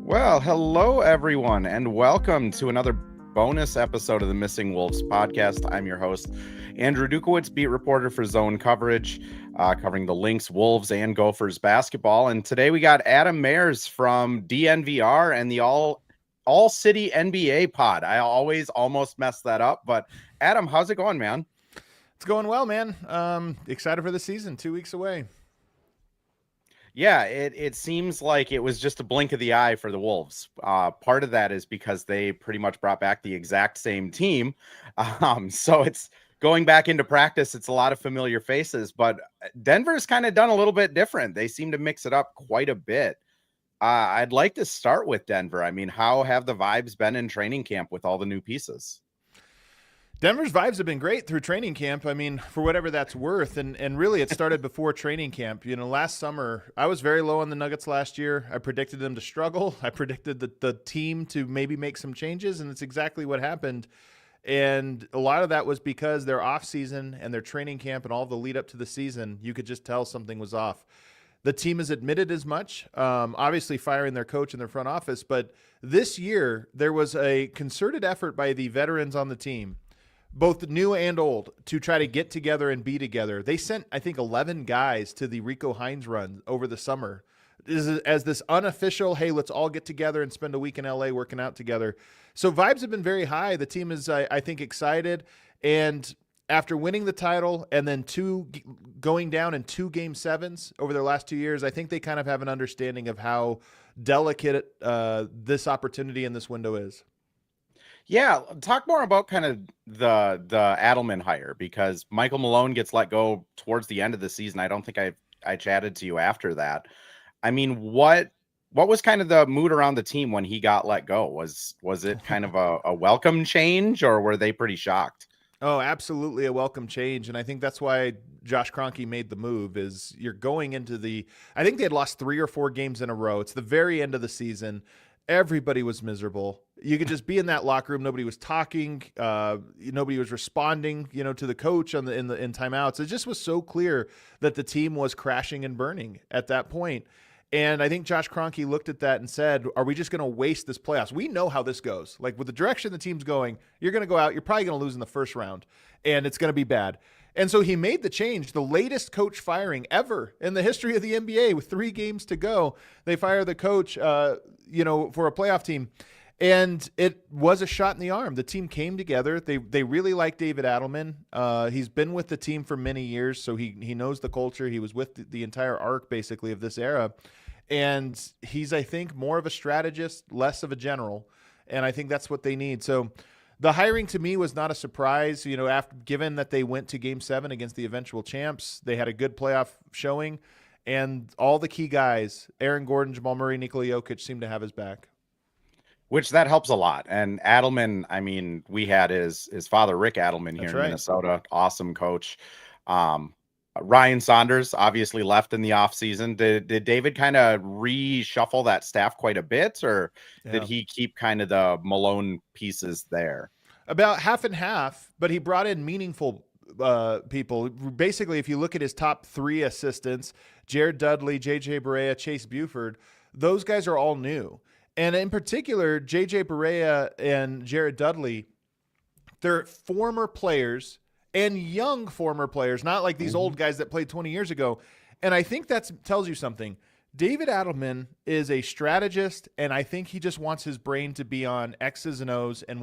Well, hello everyone, and welcome to another bonus episode of the Missing Wolves podcast. I'm your host, Andrew Dukowitz, beat reporter for Zone Coverage, covering the Lynx, Wolves, and Gophers basketball. And today we got Adam Mayers from DNVR and the All City NBA pod. I always almost mess that up, but Adam, how's it going, man? It's going well, man. Excited for the season. 2 weeks away. Yeah, it seems like it was just a blink of the eye for the Wolves. Part of that is because they pretty much brought back the exact same team. So it's going back into practice. It's a lot of familiar faces, but Denver's kind of done a little bit different. They seem to mix it up quite a bit. I'd like to start with Denver. I mean, how have the vibes been in training camp with all the new pieces? Denver's vibes have been great through training camp. I mean, for whatever that's worth. And really, it started before training camp. You know, last summer, I was very low on the Nuggets last year. I predicted them to struggle. I predicted the team to maybe make some changes, and it's exactly what happened. And a lot of that was because their offseason and their training camp and all the lead up to the season, you could just tell something was off. The team has admitted as much, obviously firing their coach in their front office. But this year, there was a concerted effort by the veterans on the team, both new and old, to try to get together and be together. They sent, I think, 11 guys to the Rico Hines run over the summer as this unofficial, hey, let's all get together and spend a week in LA working out together. So vibes have been very high. The team is, I think, excited. And after winning the title and then going down in 2 game sevens over their last 2 years, I think they kind of have an understanding of how delicate this opportunity in this window is. Yeah, talk more about kind of the Adelman hire, because Michael Malone gets let go towards the end of the season. I don't think I chatted to you after that. I mean, what was kind of the mood around the team when he got let go? Was it kind of a welcome change, or were they pretty shocked? Oh, absolutely a welcome change. And I think that's why Josh Kroenke made the move. Is you're going into I think they had lost 3 or 4 games in a row. It's the very end of the season. Everybody was miserable. You could just be in that locker room. Nobody was talking. Nobody was responding, to the coach in timeouts. It just was so clear that the team was crashing and burning at that point. And I think Josh Kroenke looked at that and said, are we just going to waste this playoffs? We know how this goes. Like, with the direction the team's going, you're going to go out. You're probably going to lose in the first round, and it's going to be bad. And so he made the change, the latest coach firing ever in the history of the NBA with 3 games to go. They fire the coach, for a playoff team. And it was a shot in the arm. The team came together. They really like David Adelman. He's been with the team for many years, so he knows the culture. He was with the entire arc, basically, of this era. And he's, I think, more of a strategist, less of a general. And I think that's what they need. So the hiring to me was not a surprise, given that they went to Game 7 against the eventual champs. They had a good playoff showing. And all the key guys, Aaron Gordon, Jamal Murray, Nikola Jokic, seem to have his back. Which that helps a lot. And Adelman, I mean, we had his father, Rick Adelman, here in Minnesota. Awesome coach. Ryan Saunders obviously left in the offseason. Did David kind of reshuffle that staff quite a bit, or did he keep kind of the Malone pieces there? About half and half, but he brought in meaningful people. Basically, if you look at his top 3 assistants, Jared Dudley, JJ Barea, Chase Buford, those guys are all new. And in particular, JJ Barea and Jared Dudley, they're former players and young former players, not like these old guys that played 20 years ago. And I think that tells you something. David Adelman is a strategist, and I think he just wants his brain to be on X's and O's and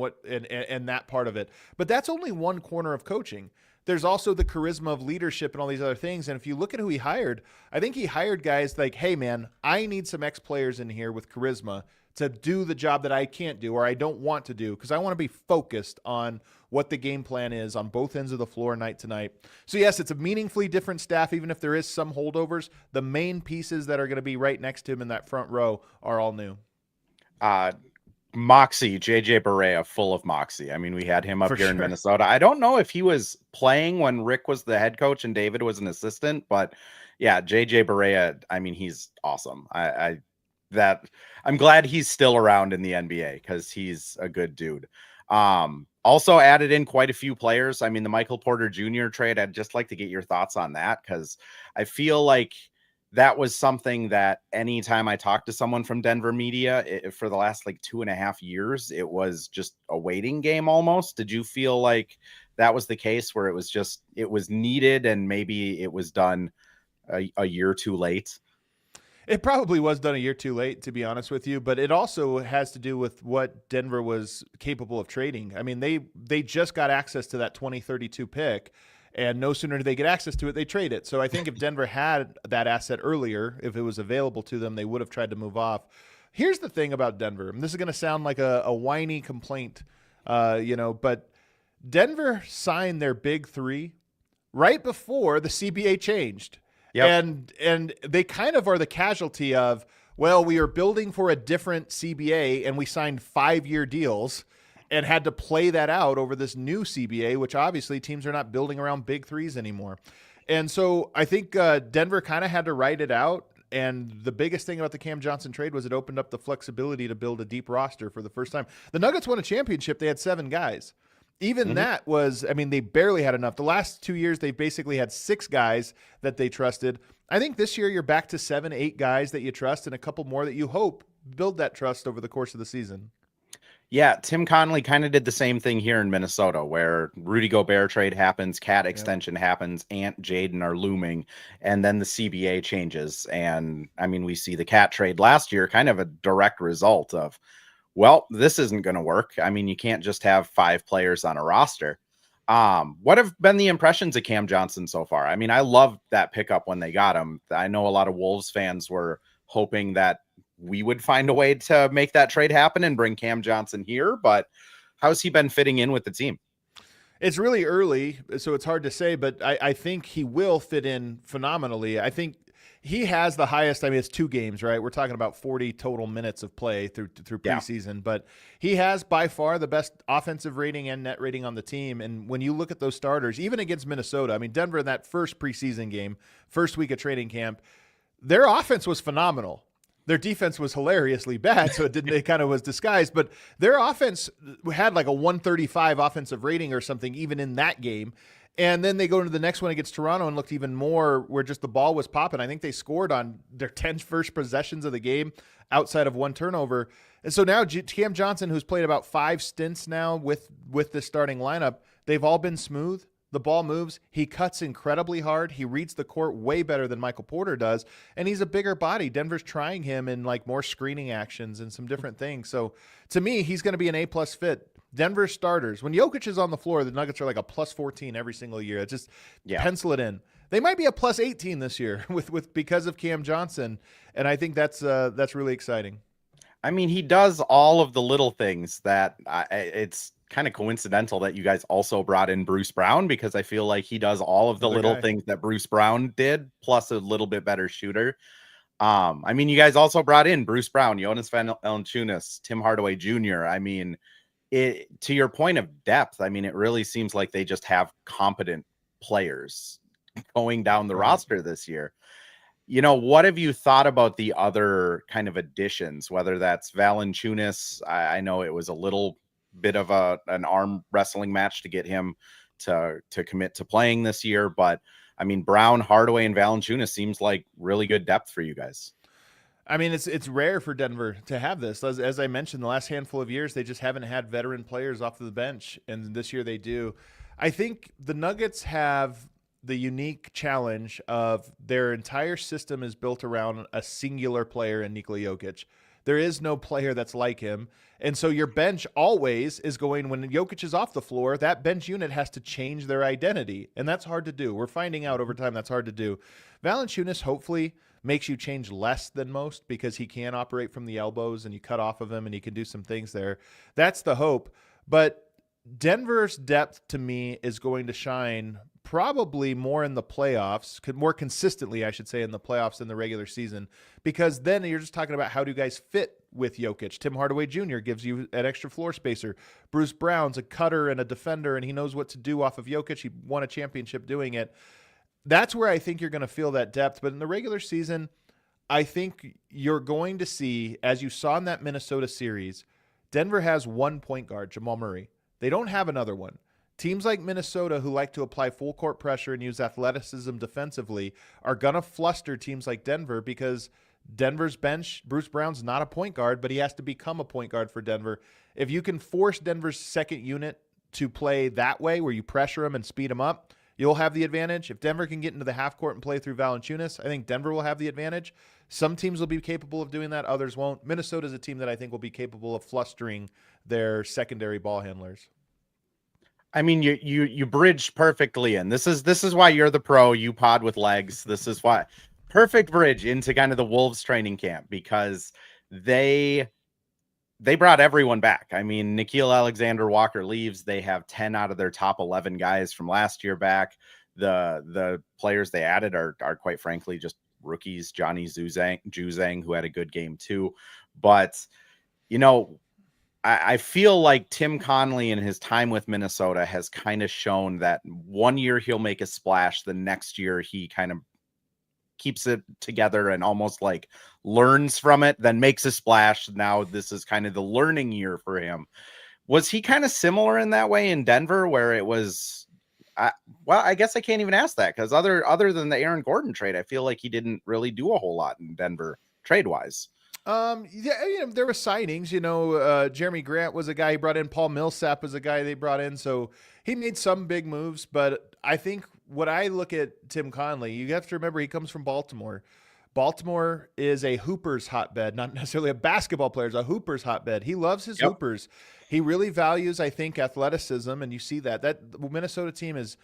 that part of it. But that's only one corner of coaching. There's also the charisma of leadership and all these other things. And if you look at who he hired, I think he hired guys like, hey, man, I need some ex-players in here with charisma to do the job that I can't do or I don't want to do, because I want to be focused on what the game plan is on both ends of the floor night to night. So, yes, it's a meaningfully different staff, even if there is some holdovers. The main pieces that are going to be right next to him in that front row are all new. Moxie, JJ Barea, full of moxie. I mean, we had him up here in Minnesota. I don't know if he was playing when Rick was the head coach and David was an assistant, but yeah, JJ Barea, I mean, he's awesome. I'm glad he's still around in the NBA because he's a good dude. Also added in quite a few players. I mean, the Michael Porter Jr. trade, I'd just like to get your thoughts on that, because I feel like that was something that anytime I talked to someone from Denver media for the last like 2.5 years, it was just a waiting game almost. Did you feel like that was the case where it was needed and maybe it was done a year too late? It probably was done a year too late, to be honest with you, but it also has to do with what Denver was capable of trading. I mean, they just got access to that 2032 pick, and no sooner did they get access to it, they trade it. So I think if Denver had that asset earlier, if it was available to them, they would have tried to move off. Here's the thing about Denver, and this is going to sound like a whiny complaint, but Denver signed their big three right before the CBA changed. Yep. And they kind of are the casualty of, well, we are building for a different CBA and we signed 5-year deals and had to play that out over this new CBA, which obviously teams are not building around big threes anymore. And so I think Denver kind of had to write it out. And the biggest thing about the Cam Johnson trade was it opened up the flexibility to build a deep roster for the first time. The Nuggets won a championship. They had 7 guys. Even that was, I mean, they barely had enough. The last 2 years, they basically had 6 guys that they trusted. I think this year you're back to 7, 8 guys that you trust and a couple more that you hope build that trust over the course of the season. Yeah, Tim Connolly kind of did the same thing here in Minnesota, where Rudy Gobert trade happens, Cat extension happens, Ant, Jaden are looming, and then the CBA changes. And I mean, we see the Cat trade last year, kind of a direct result of, well, this isn't going to work. I mean, you can't just have 5 players on a roster. What have been the impressions of Cam Johnson so far? I mean, I loved that pickup when they got him. I know a lot of Wolves fans were hoping that we would find a way to make that trade happen and bring Cam Johnson here, but how's he been fitting in with the team? It's really early, so it's hard to say, but I think he will fit in phenomenally. I think he has the highest. I mean, it's 2 games, right? We're talking about 40 total minutes of play through preseason, but he has by far the best offensive rating and net rating on the team. And when you look at those starters, even against Minnesota, I mean, Denver in that first preseason game, first week of training camp, their offense was phenomenal. Their defense was hilariously bad, so it kind of was disguised. But their offense had like a 135 offensive rating or something, even in that game. And then they go into the next one against Toronto and looked even more where just the ball was popping. I think they scored on their 10 first possessions of the game outside of 1 turnover. And so now Cam Johnson, who's played about 5 stints now with this starting lineup, they've all been smooth. The ball moves. He cuts incredibly hard. He reads the court way better than Michael Porter does. And he's a bigger body. Denver's trying him in like more screening actions and some different things. So to me, he's going to be an A+ fit. Denver starters. When Jokic is on the floor, the Nuggets are like a +14 every single year. It's just pencil it in. They might be a +18 this year with because of Cam Johnson. And I think that's really exciting. I mean, he does all of the little things that it's kind of coincidental that you guys also brought in Bruce Brown, because I feel like he does all of the little things that Bruce Brown did, plus a little bit better shooter. I mean, you guys also brought in Bruce Brown, Jonas Valanciunas, Tim Hardaway Jr. I mean, to your point of depth, I mean, it really seems like they just have competent players going down the roster this year. You know, what have you thought about the other kind of additions, whether that's Valanciunas? I know it was a little bit of an arm wrestling match to get him to commit to playing this year, but I mean, Brown, Hardaway, and Valanciunas seems like really good depth for you guys. I mean, it's rare for Denver to have this. As I mentioned, the last handful of years, they just haven't had veteran players off the bench, and this year they do. I think the Nuggets have the unique challenge of their entire system is built around a singular player in Nikola Jokic. There is no player that's like him. And so your bench always is going, when Jokic is off the floor, that bench unit has to change their identity. And that's hard to do. We're finding out over time that's hard to do. Valanciunas hopefully makes you change less than most because he can operate from the elbows and you cut off of him and he can do some things there. That's the hope. But Denver's depth to me is going to shine probably more in the playoffs, more consistently, I should say, in the playoffs than the regular season, because then you're just talking about how do you guys fit with Jokic. Tim Hardaway Jr. gives you an extra floor spacer. Bruce Brown's a cutter and a defender, and he knows what to do off of Jokic. He won a championship doing it. That's where I think you're going to feel that depth. But in the regular season, I think you're going to see, as you saw in that Minnesota series, Denver has one point guard, Jamal Murray. They don't have another one. teams like Minnesota, who like to apply full court pressure and use athleticism defensively, are going to fluster teams like Denver because Denver's bench, Bruce Brown's not a point guard, but he has to become a point guard for Denver. If you can force Denver's second unit to play that way, where you pressure them and speed them up, you'll have the advantage. If Denver can get into the half court and play through Valanciunas, I think Denver will have the advantage. Some teams will be capable of doing that, others won't. Minnesota is a team that I think will be capable of flustering their secondary ball handlers. I mean, you bridged perfectly in. This is why you're the pro. You pod with legs. This is why perfect bridge into kind of the Wolves training camp, because they brought everyone back. I mean, Nickeil Alexander-Walker leaves. They have 10 out of their top 11 guys from last year back. The players they added are quite frankly just rookies. Johnny Juzang, who had a good game too. But, I feel like Tim Connelly in his time with Minnesota has kind of shown that one year he'll make a splash. The next year he kind of keeps it together and almost like learns from it, then makes a splash. Now this is kind of the learning year for him. Was he kind of similar in that way in Denver, where it was, well, I guess I can't even ask that, because other than the Aaron Gordon trade, I feel like he didn't really do a whole lot in Denver trade wise. Yeah, there were signings. Jeremy Grant was a guy he brought in. Paul Millsap was a guy they brought in. So he made some big moves. But I think when I look at Tim Connelly, you have to remember he comes from Baltimore. Baltimore is a hooper's hotbed, not necessarily a basketball player's, a hooper's hotbed. He loves his hoopers. He really values, I think, athleticism, and you see that. That Minnesota team is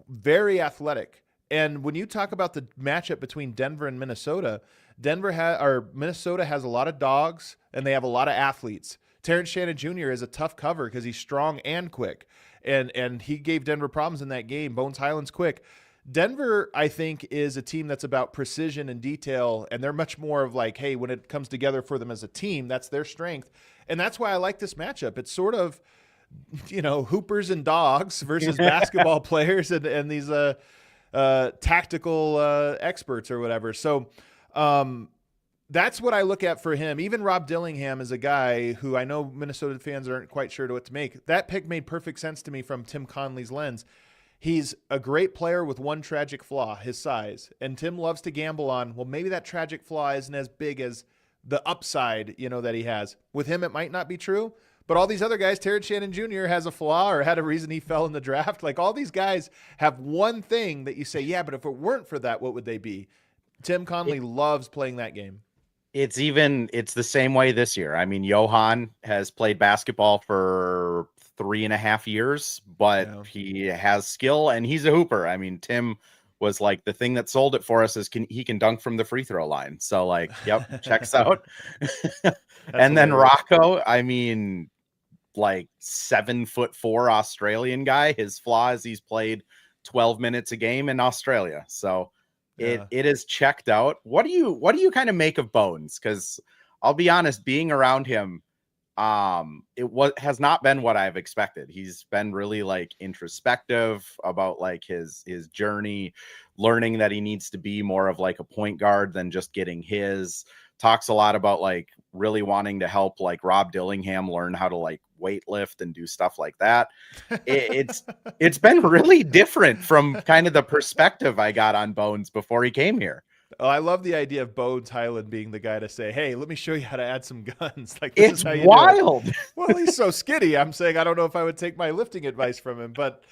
very athletic. And when you talk about the matchup between Denver and Minnesota, Minnesota has a lot of dogs and they have a lot of athletes. Terrence Shannon Jr. is a tough cover because he's strong and quick. And he gave Denver problems in that game. Bones Highland's quick. Denver, I think, is a team that's about precision and detail, and they're much more of like, hey, when it comes together for them as a team, that's their strength. And that's why I like this matchup. It's sort of, hoopers and dogs versus basketball players and these tactical experts or whatever. So that's what I look at for him. Even Rob Dillingham is a guy who I know Minnesota fans aren't quite sure what to make. That pick made perfect sense to me from Tim Connelly's lens. He's a great player with one tragic flaw, his size. And Tim loves to gamble on, well, maybe that tragic flaw isn't as big as the upside, that he has. With him, it might not be true. But all these other guys, Terrence Shannon Jr. has a flaw or had a reason he fell in the draft. Like, all these guys have one thing that you say, yeah, but if it weren't for that, what would they be? Tim Connelly loves playing that game. It's the same way this year. I mean, Johan has played basketball for 3.5 years, but he has skill and he's a hooper. I mean, Tim was like, the thing that sold it for us is he can dunk from the free throw line. So like, yep, checks out. And then Rocco, I mean, like 7'4" Australian guy. His flaw is he's played 12 minutes a game in Australia. So it is checked out. What do you kind of make of Bones? Because I'll be honest, being around him, has not been what I've expected. He's been really like introspective about like his journey, learning that he needs to be more of like a point guard than just getting his. Talks a lot about like really wanting to help like Rob Dillingham learn how to like weight lift and do stuff like that. It's been really different from kind of the perspective I got on Bones before he came here. Oh, I love the idea of Bones Highland being the guy to say, hey, let me show you how to add some guns. Like, this is how you wild. Do it. Well, he's so skinny. I'm saying, I don't know if I would take my lifting advice from him, but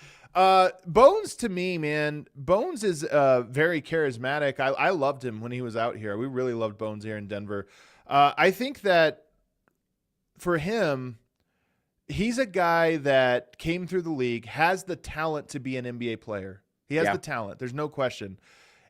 Bones, to me, man, Bones is very charismatic. I loved him when he was out here. We really loved Bones here in Denver. I think that for him, he's a guy that came through the league, has the talent to be an NBA player. He has the talent. There's no question.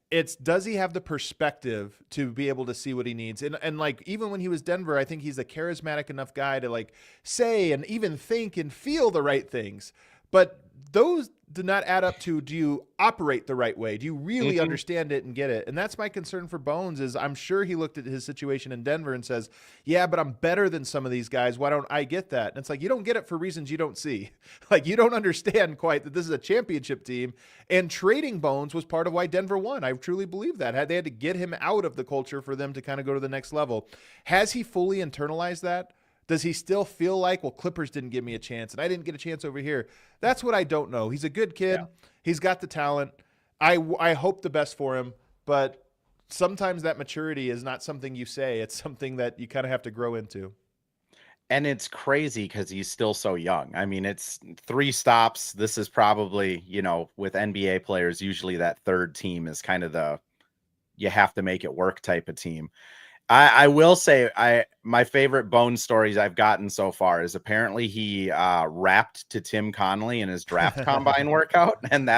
It's, does he have the perspective to be able to see what he needs? And like, even when he was Denver, I think he's a charismatic enough guy to like say and even think and feel the right things. But those do not add up to, do you operate the right way? Do you really understand it and get it? And that's my concern for Bones is I'm sure he looked at his situation in Denver and says, yeah, but I'm better than some of these guys. Why don't I get that? And it's like, you don't get it for reasons you don't see. Like, you don't understand quite that this is a championship team, and trading Bones was part of why Denver won. I truly believe that. They had to get him out of the culture for them to kind of go to the next level. Has he fully internalized that? Does he still feel like, well, Clippers didn't give me a chance and I didn't get a chance over here? That's what I don't know. He's a good kid. Yeah. He's got the talent. I hope the best for him, but sometimes that maturity is not something you say. It's something that you kind of have to grow into. And it's crazy because he's still so young. I mean, it's 3 stops. This is probably, with NBA players, usually that third team is kind of the you have to make it work type of team. I will say my favorite bone stories I've gotten so far is apparently he rapped to Tim Connolly in his draft combine workout, and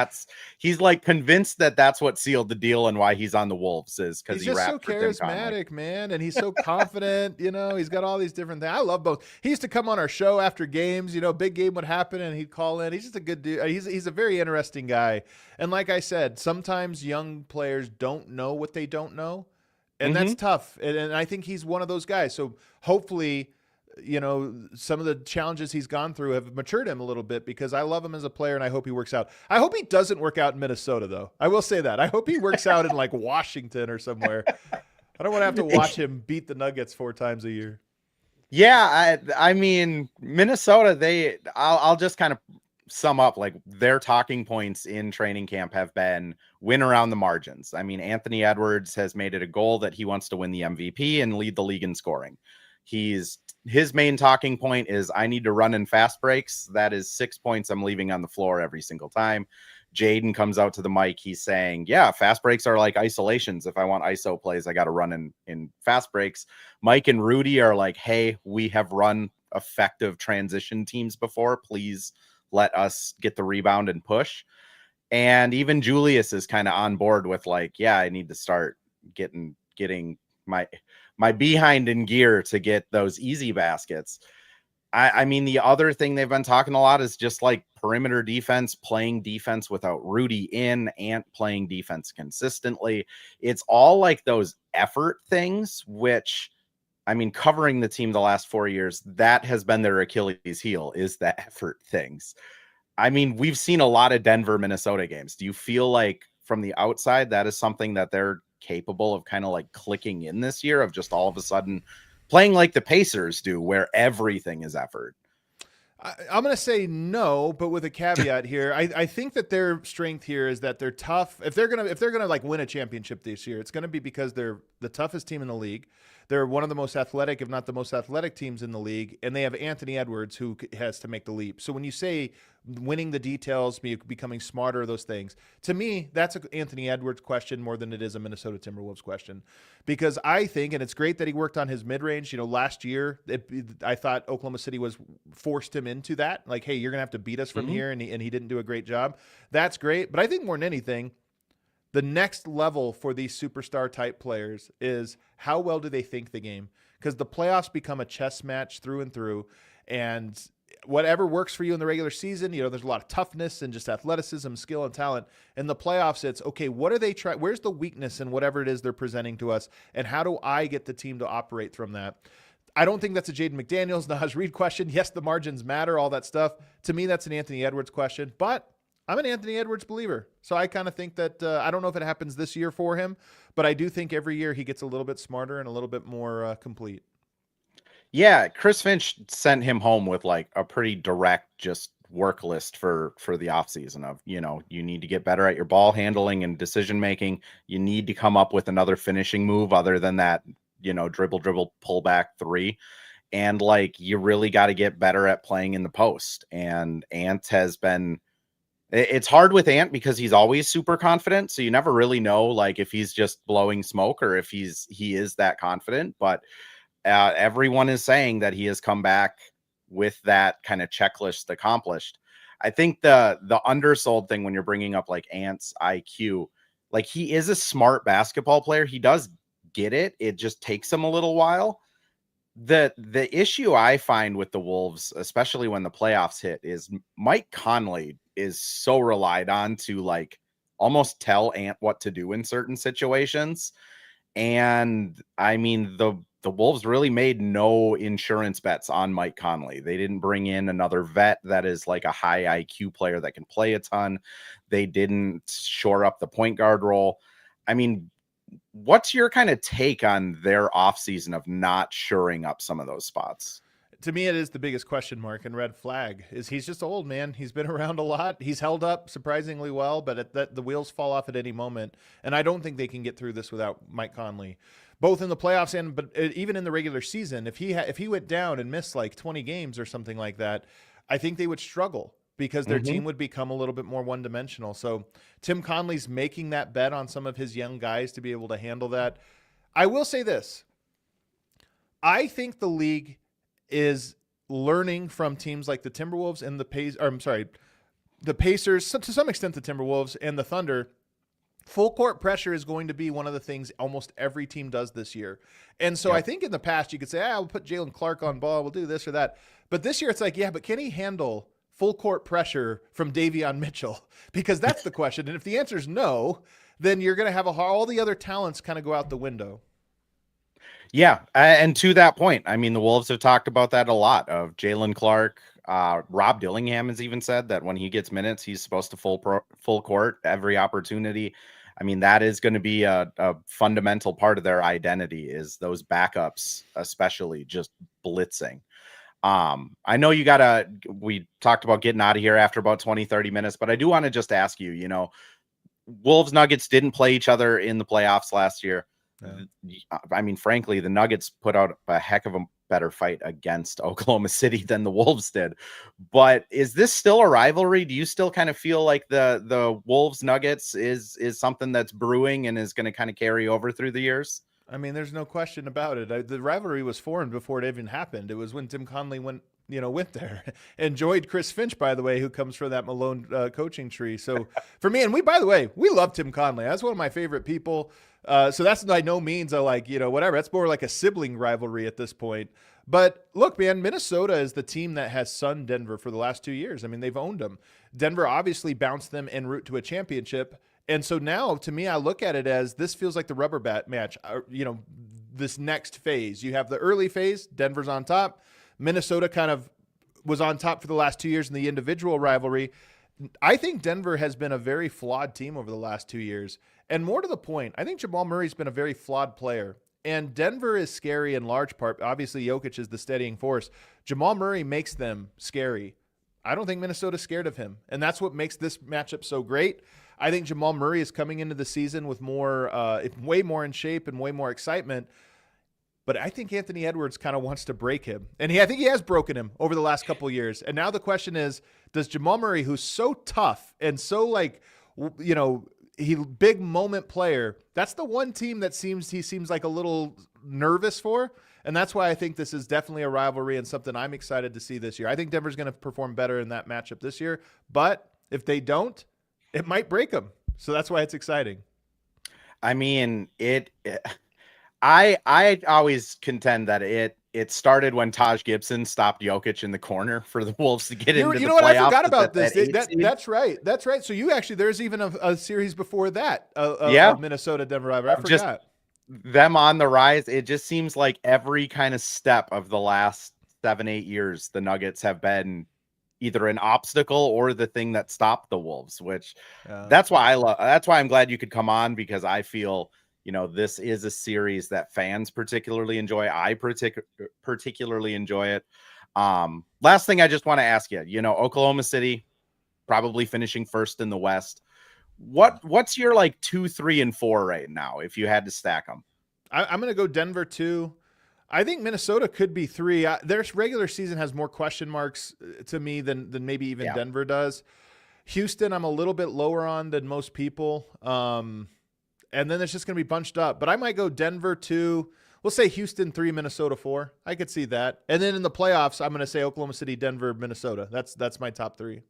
he's like convinced that that's what sealed the deal and why he's on the Wolves is because He's he just so rapped for Tim Connolly. charismatic, man, and he's so confident. He's got all these different things. I love both. He used to come on our show after games. Big game would happen, and he'd call in. He's just a good dude. He's a very interesting guy. And like I said, sometimes young players don't know what they don't know. And that's tough. And I think he's one of those guys. So hopefully, some of the challenges he's gone through have matured him a little bit because I love him as a player and I hope he works out. I hope he doesn't work out in Minnesota, though. I will say that. I hope he works out in like Washington or somewhere. I don't want to have to watch him beat the Nuggets 4 times a year. Yeah, I mean, Minnesota, I'll just kind of sum up like their talking points in training camp have been win around the margins. I mean, Anthony Edwards has made it a goal that he wants to win the MVP and lead the league in scoring. His main talking point is I need to run in fast breaks. That is 6 points I'm leaving on the floor every single time. Jaden comes out to the mic. He's saying, yeah, fast breaks are like isolations. If I want ISO plays, I got to run in fast breaks. Mike and Rudy are like, hey, we have run effective transition teams before. Please let us get the rebound and push. And even Julius is kind of on board with like, yeah, I need to start getting my behind in gear to get those easy baskets. I mean, the other thing they've been talking a lot is just like perimeter defense, playing defense without Rudy in, and playing defense consistently. It's all like those effort things, which, I mean, covering the team the last 4 years, that has been their Achilles heel, is the effort things. I mean, we've seen a lot of Denver, Minnesota games. Do you feel like from the outside, that is something that they're capable of kind of like clicking in this year, of just all of a sudden playing like the Pacers do, where everything is effort? I'm going to say no, but with a caveat here. I think that their strength here is that they're tough. If they're gonna like win a championship this year, it's going to be because they're the toughest team in the league. They're one of the most athletic, if not the most athletic teams in the league, and they have Anthony Edwards who has to make the leap. So when you say winning the details, becoming smarter, those things, to me, that's an Anthony Edwards question more than it is a Minnesota Timberwolves question. Because I think, and it's great that he worked on his mid-range. Last year, I thought Oklahoma City forced him into that. Like, hey, you're going to have to beat us from here, and he didn't do a great job. That's great. But I think more than anything, the next level for these superstar type players is how well do they think the game? Because the playoffs become a chess match through and through, and whatever works for you in the regular season, there's a lot of toughness and just athleticism, skill, and talent. In the playoffs, it's okay, what are they trying? Where's the weakness in whatever it is they're presenting to us, and how do I get the team to operate from that? I don't think that's a Jaden McDaniels, Naj Reid question. Yes, the margins matter, all that stuff. To me, that's an Anthony Edwards question, but I'm an Anthony Edwards believer. So I kind of think that I don't know if it happens this year for him, but I do think every year he gets a little bit smarter and a little bit more complete. Yeah, Chris Finch sent him home with like a pretty direct just work list for the offseason of, you need to get better at your ball handling and decision making. You need to come up with another finishing move other than that, dribble, pull back 3. And like, you really got to get better at playing in the post. And Ant has been, it's hard with Ant because he's always super confident. So you never really know like if he's just blowing smoke or if he is that confident. But everyone is saying that he has come back with that kind of checklist accomplished. I think the undersold thing when you're bringing up like Ant's IQ, like he is a smart basketball player. He does get it. It just takes him a little while. The issue I find with the Wolves, especially when the playoffs hit, is Mike Conley is so relied on to like almost tell Ant what to do in certain situations. And I mean, the Wolves really made no insurance bets on Mike Conley. They didn't bring in another vet that is like a high IQ player that can play a ton. They didn't shore up the point guard role. I mean, what's your kind of take on their offseason of not shoring up some of those spots? to me, it is the biggest question mark and red flag. Is he's just old, man. He's been around a lot. He's held up surprisingly well, but the wheels fall off at any moment. And I don't think they can get through this without Mike Conley, both in the playoffs but even in the regular season. If he went down and missed like 20 games or something like that, I think they would struggle because their team would become a little bit more one-dimensional. So Tim Conley's making that bet on some of his young guys to be able to handle that. I will say this. I think the league is learning from teams like the Timberwolves and the Pacers, to some extent the Timberwolves and the Thunder. Full court pressure is going to be one of the things almost every team does this year. And so I think in the past you could say, we'll put Jalen Clark on ball, we'll do this or that. But this year it's like, but can he handle full court pressure from Davion Mitchell? Because that's the question. And if the answer is no, then you're going to have all the other talents kind of go out the window. Yeah, and to that point, I mean, the Wolves have talked about that a lot of Jalen Clark. Rob Dillingham has even said that when he gets minutes, he's supposed to full court every opportunity. I mean, that is going to be a fundamental part of their identity is those backups, especially just blitzing. I know we talked about getting out of here after about 20, 30 minutes, but I do want to just ask you, Wolves Nuggets didn't play each other in the playoffs last year. I mean, frankly, the Nuggets put out a heck of a better fight against Oklahoma City than the Wolves did. But is this still a rivalry? Do you still kind of feel like the Wolves Nuggets is something that's brewing and is going to kind of carry over through the years? I mean, there's no question about it. The rivalry was formed before it even happened. It was when Tim Conley went there. Enjoyed Chris Finch, by the way, who comes from that Malone coaching tree. So for me, and we love Tim Conley. That's one of my favorite people. So that's by no means whatever. That's more like a sibling rivalry at this point. But look, man, Minnesota is the team that has sunned Denver for the last 2 years. I mean, they've owned them. Denver obviously bounced them en route to a championship. And so now, to me, I look at it as this feels like the rubber bat match, this next phase. You have the early phase, Denver's on top. Minnesota kind of was on top for the last 2 years in the individual rivalry. I think Denver has been a very flawed team over the last 2 years. And more to the point, I think Jamal Murray's been a very flawed player. And Denver is scary in large part. Obviously, Jokic is the steadying force. Jamal Murray makes them scary. I don't think Minnesota's scared of him. And that's what makes this matchup so great. I think Jamal Murray is coming into the season with way more in shape and way more excitement. But I think Anthony Edwards kind of wants to break him. And I think he has broken him over the last couple of years. And now the question is, does Jamal Murray, who's so tough and so he big moment player, that's the one team that he seems like a little nervous for. And that's why I think this is definitely a rivalry and something I'm excited to see this year. I think Denver's going to perform better in that matchup this year. But if they don't, it might break them. So that's why it's exciting. I mean, I always contend that it started when Taj Gibson stopped Jokic in the corner for the Wolves to get into the playoffs. You know what? I forgot about this. That's right. That's right. So there's even a series before that. Minnesota Denver rivalry. I forgot. Them on the rise. It just seems like every kind of step of the last 7-8 years, the Nuggets have been either an obstacle or the thing that stopped the Wolves, which that's why I'm glad you could come on, because I feel, this is a series that fans particularly enjoy. I particularly enjoy it. Last thing I just want to ask you, Oklahoma City probably finishing first in the West. What's your 2, 3, and 4 right now if you had to stack them? I'm going to go Denver 2. I think Minnesota could be 3. Their regular season has more question marks to me than maybe even Denver does. Houston, I'm a little bit lower on than most people. And then it's just going to be bunched up. But I might go Denver 2. We'll say Houston 3, Minnesota 4. I could see that. And then in the playoffs, I'm going to say Oklahoma City, Denver, Minnesota. That's my top 3.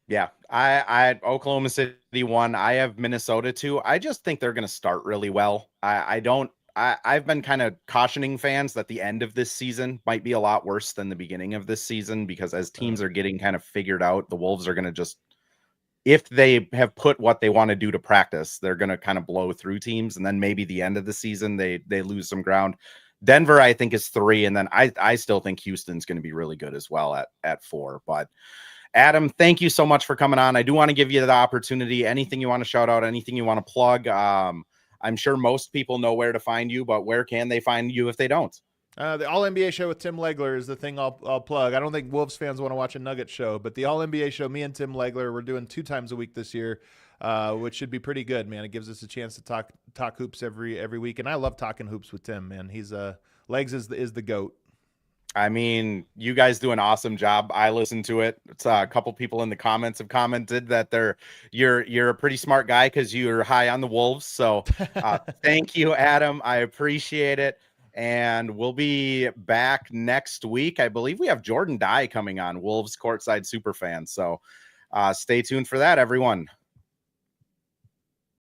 Yeah, I Oklahoma City 1. I have Minnesota 2. I just think they're going to start really well. I've been kind of cautioning fans that the end of this season might be a lot worse than the beginning of this season, because as teams are getting kind of figured out, the Wolves are going to just, if they have put what they want to do to practice, they're going to kind of blow through teams. And then maybe the end of the season, they lose some ground. Denver, I think, is 3. And then I still think Houston's going to be really good as well at 4. But Adam, thank you so much for coming on. I do want to give you the opportunity. Anything you want to shout out, anything you want to plug? I'm sure most people know where to find you, but where can they find you if they don't? The All NBA show with Tim Legler is the thing I'll plug. I don't think Wolves fans want to watch a Nugget show, but the All NBA show, me and Tim Legler, we're doing 2 times a week this year, which should be pretty good, man. It gives us a chance to talk hoops every week, and I love talking hoops with Tim, man. He's Legs is the goat. I mean, you guys do an awesome job. I listen to it. It's a couple people in the comments have commented that you're a pretty smart guy because you're high on the Wolves. So thank you, Adam. I appreciate it. And we'll be back next week. I believe we have Jordan Dye coming on, Wolves courtside superfan. So stay tuned for that, everyone.